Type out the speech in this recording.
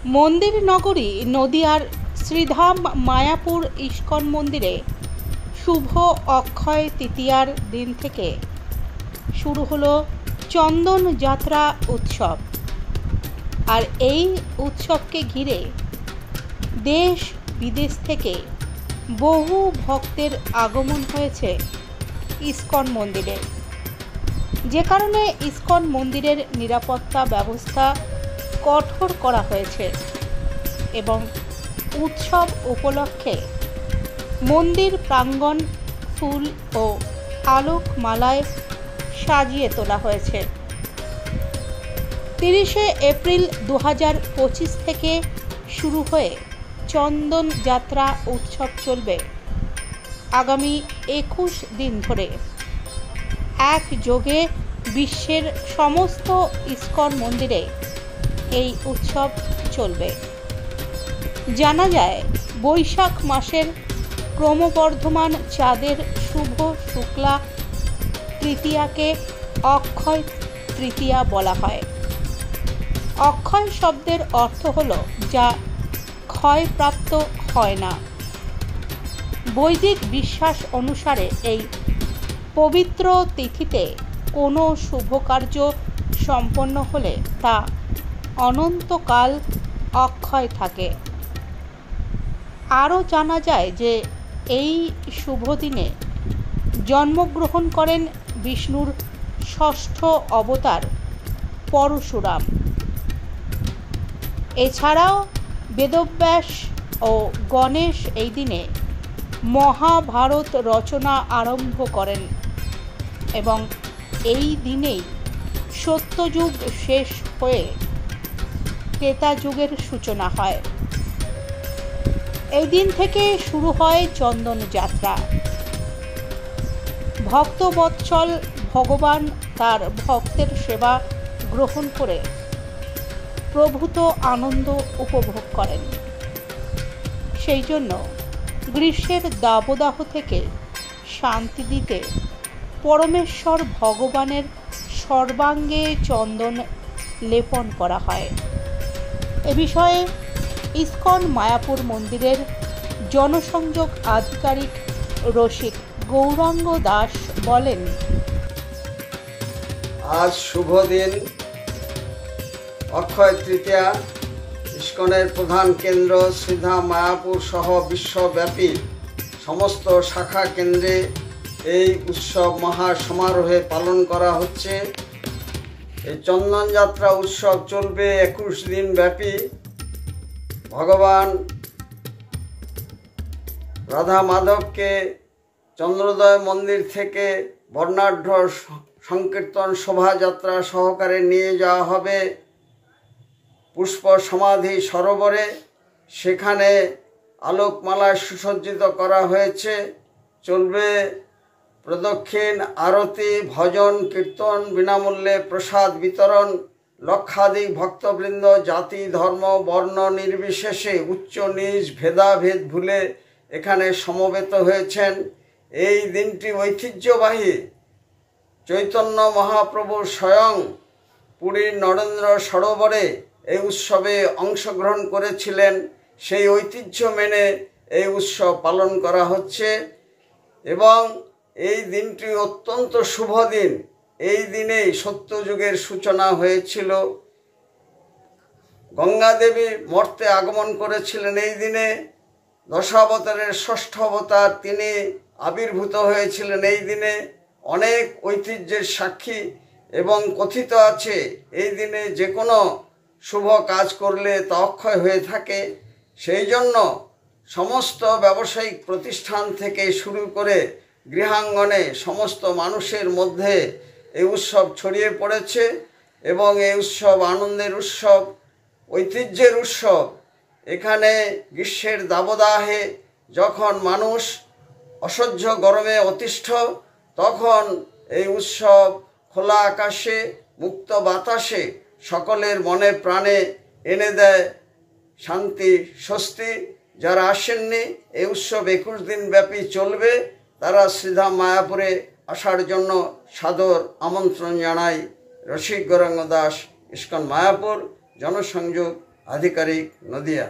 মন্দির নগরী নদিয়ার শ্রীধাম মায়াপুর ইস্কন মন্দিরে শুভ অক্ষয় তৃতীয়ার দিন থেকে শুরু হলো চন্দন যাত্রা উৎসব। আর এই উৎসবকে ঘিরে দেশ বিদেশ থেকে বহু ভক্তের আগমন হয়েছে ইস্কন মন্দিরে, যে কারণে ইস্কন মন্দিরের নিরাপত্তা ব্যবস্থা কঠোর করা হয়েছে এবং উৎসব উপলক্ষে মন্দির প্রাঙ্গণ ফুল ও আলোকমালায় সাজিয়ে তোলা হয়েছে। 30শে এপ্রিল 2025 থেকে শুরু হয়ে চন্দন যাত্রা উৎসব চলবে আগামী 21 দিন ধরে। একযোগে বিশ্বের সমস্ত ইস্কন মন্দিরে এই উৎসব চলবে। জানা যায়, বৈশাখ মাসের ক্রমবর্ধমান চাঁদের শুভ শুক্লা তৃতীয়াকে অক্ষয় তৃতীয়া বলা হয়। অক্ষয় শব্দের অর্থ হল যা ক্ষয়প্রাপ্ত হয় না। বৈদিক বিশ্বাস অনুসারে এই পবিত্র তিথিতে কোনো শুভ কার্য সম্পন্ন হলে তা অনন্তকাল অক্ষয় থাকে। আরও জানা যায় যে এই শুভ দিনে জন্মগ্রহণ করেন বিষ্ণুর ষষ্ঠ অবতার পরশুরাম। এছাড়াও বেদব্যাস ও গণেশ এই দিনে মহাভারত রচনা আরম্ভ করেন এবং এই দিনেই সত্যযুগ শেষ হয়ে ত্রেতা যুগের সূচনা হয়। এই দিন থেকে শুরু হয় চন্দন যাত্রা। ভক্তবৎসল ভগবান তার ভক্তের সেবা গ্রহণ করে প্রভূত আনন্দ উপভোগ করেন। সেই জন্য গ্রীষ্মের দাবদাহ থেকে শান্তি দিতে পরমেশ্বর ভগবানের সর্বাঙ্গে চন্দন লেপন করা হয়। এ বিষয়ে ইস্কন মায়াপুর মন্দিরের জনসংযোগ আধিকারিক রসিক গৌরাঙ্গ দাস বলেন, আজ শুভ দিন অক্ষয় তৃতীয়া। ইস্কনের প্রধান কেন্দ্র শ্রীধাম মায়াপুর সহ বিশ্বব্যাপী সমস্ত শাখা কেন্দ্রে এই উৎসব মহা সমারোহে পালন করা হচ্ছে। এই চন্দন যাত্রা উৎসব চলবে 21 দিন ব্যাপী। ভগবান রাধা মাধবকে চন্দ্রোদয় মন্দির থেকে বর্ণাঢ্য সংকীর্তন শোভাযাত্রা সহকারে নিয়ে যাওয়া হবে পুষ্প সমাধি সরোবরে। সেখানে আলোকমালায় সুসজ্জিত করা হয়েছে। চলবে প্রদক্ষিণ আরতি, ভজন কীর্তন, বিনামূল্যে প্রসাদ বিতরণ। লক্ষাধিক ভক্তবৃন্দ জাতি ধর্ম বর্ণ নির্বিশেষে উচ্চ নীচ ভেদাভেদ ভুলে এখানে সমবেত হয়েছেন। এই দিনটি ঐতিহ্যবাহী। চৈতন্য মহাপ্রভু স্বয়ং পুরীর নরেন্দ্র সরোবরে এই উৎসবে অংশগ্রহণ করেছিলেন। সেই ঐতিহ্য মেনে এই উৎসব পালন করা হচ্ছে এবং এই দিনটি অত্যন্ত শুভ দিন। এই দিনেই সত্যযুগের সূচনা হয়েছিল। গঙ্গা দেবী মর্তে আগমন করেছিলেন এই দিনে। দশাবতারের ষষ্ঠ অবতার তিনি আবির্ভূত হয়েছিলেন এই দিনে। অনেক ঐতিহ্যের সাক্ষী এবং কথিত আছে এই দিনে যে কোনো শুভ কাজ করলে তা অক্ষয় হয়ে থাকে। সেই জন্য সমস্ত ব্যবসায়িক প্রতিষ্ঠান থেকে শুরু করে গৃহাঙ্গনে সমস্ত মানুষের মধ্যে এই উৎসব ছড়িয়ে পড়েছে এবং এই উৎসব আনন্দের উৎসব, ঐতিহ্যের উৎসব। এখানে গ্রীষ্মের দাবদাহে যখন মানুষ অসহ্য গরমে অতিষ্ঠ, তখন এই উৎসব খোলা আকাশে মুক্ত বাতাসে সকলের মনে প্রাণে এনে দেয় শান্তি স্বস্তি। যারা আসেননি, এই উৎসব 21 দিন ব্যাপী চলবে। তারা শ্রীধাম মায়াপুরে আসার জন্য সাদর আমন্ত্রণ জানাই। রসিক গৌরাঙ্গ দাস, ইস্কন মায়াপুর, জনসংযোগ আধিকারিক, নদিয়া।